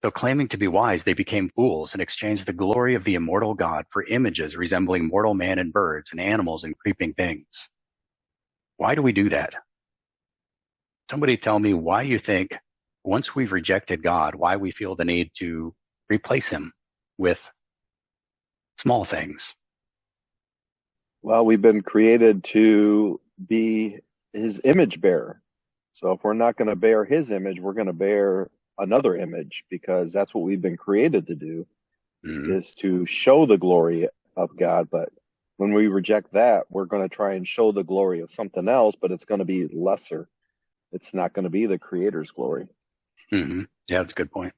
Though claiming to be wise, they became fools and exchanged the glory of the immortal God for images resembling mortal man and birds and animals and creeping things. Why do we do that? Somebody tell me why you think once we've rejected God, why we feel the need to replace him with small things. Well, we've been created to be his image bearer. So if we're not going to bear his image, we're going to bear another image, because that's what we've been created to do, is to show the glory of God. But when we reject that, we're going to try and show the glory of something else, but it's going to be lesser. It's not going to be the creator's glory. Mm-hmm. Yeah, that's a good point.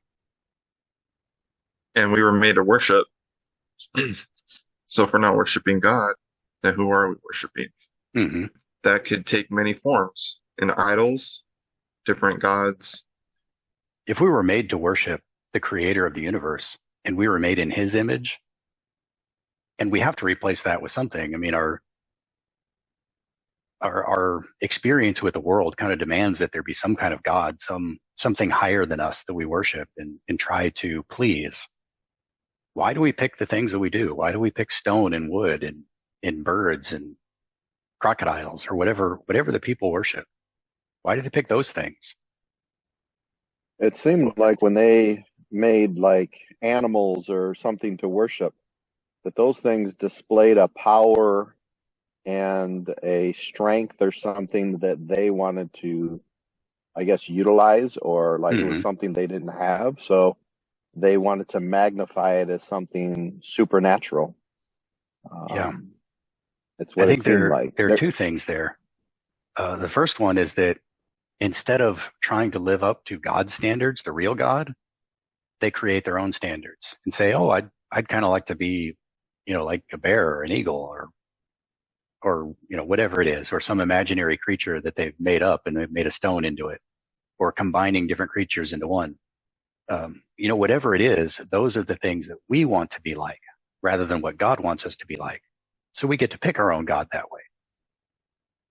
And we were made to worship. So if we're not worshiping God, then who are we worshiping? Mm-hmm. That could take many forms, in idols, different gods. If we were made to worship the creator of the universe and we were made in his image, and we have to replace that with something. I mean, our experience with the world kind of demands that there be some kind of God, something higher than us that we worship and try to please. Why do we pick the things that we do? Why do we pick stone and wood and birds and crocodiles or whatever the people worship? Why do they pick those things? It seemed like when they made like animals or something to worship, that those things displayed a power and a strength or something that they wanted to, I guess, utilize, or like it was something they didn't have. So they wanted to magnify it as something supernatural. Yeah. It's what I think it seemed like. There are two things there. The first one is that instead of trying to live up to God's standards, the real God, they create their own standards and say, oh, I'd kind of like to be, like a bear or an eagle or, whatever it is, or some imaginary creature that they've made up and they've made a stone into it, or combining different creatures into one. Whatever it is, those are the things that we want to be like rather than what God wants us to be like. So we get to pick our own God that way.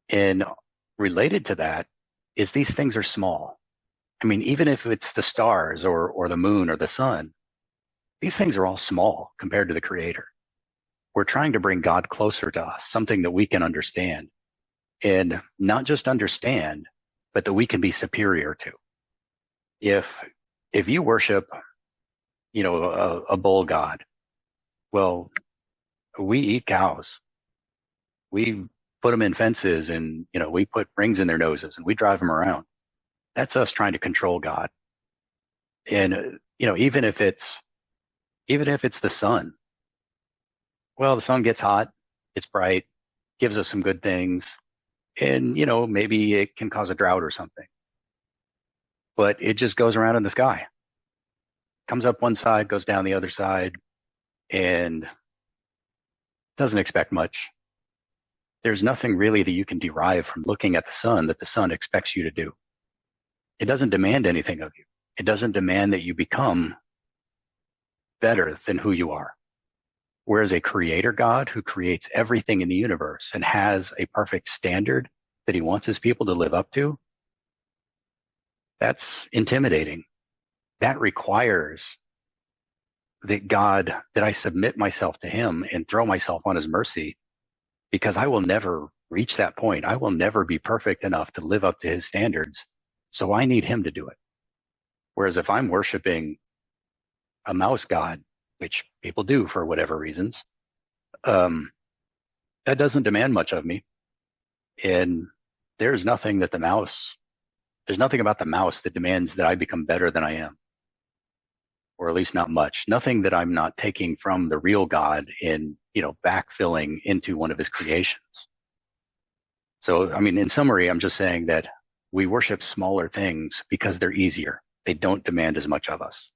And related to that is these things are small. I mean, even if it's the stars or the moon or the sun, these things are all small compared to the creator. We're trying to bring God closer to us, something that we can understand, and not just understand, but that we can be superior to. If you worship, a bull god, well, we eat cows. We put them in fences and, we put rings in their noses and we drive them around. That's us trying to control God. And, even if it's the sun, well, the sun gets hot, it's bright, gives us some good things, and, maybe it can cause a drought or something. But it just goes around in the sky, comes up one side, goes down the other side, and doesn't expect much. There's nothing really that you can derive from looking at the sun that the sun expects you to do. It doesn't demand anything of you. It doesn't demand that you become better than who you are. Whereas a creator God who creates everything in the universe and has a perfect standard that he wants his people to live up to, that's intimidating. That requires that I submit myself to him and throw myself on his mercy, because I will never reach that point. I will never be perfect enough to live up to his standards. So I need him to do it. Whereas if I'm worshiping a mouse god, which people do for whatever reasons, that doesn't demand much of me. And there's nothing about the mouse that demands that I become better than I am. Or at least not much. Nothing that I'm not taking from the real God and, backfilling into one of his creations. So, I mean, in summary, I'm just saying that we worship smaller things because they're easier. They don't demand as much of us.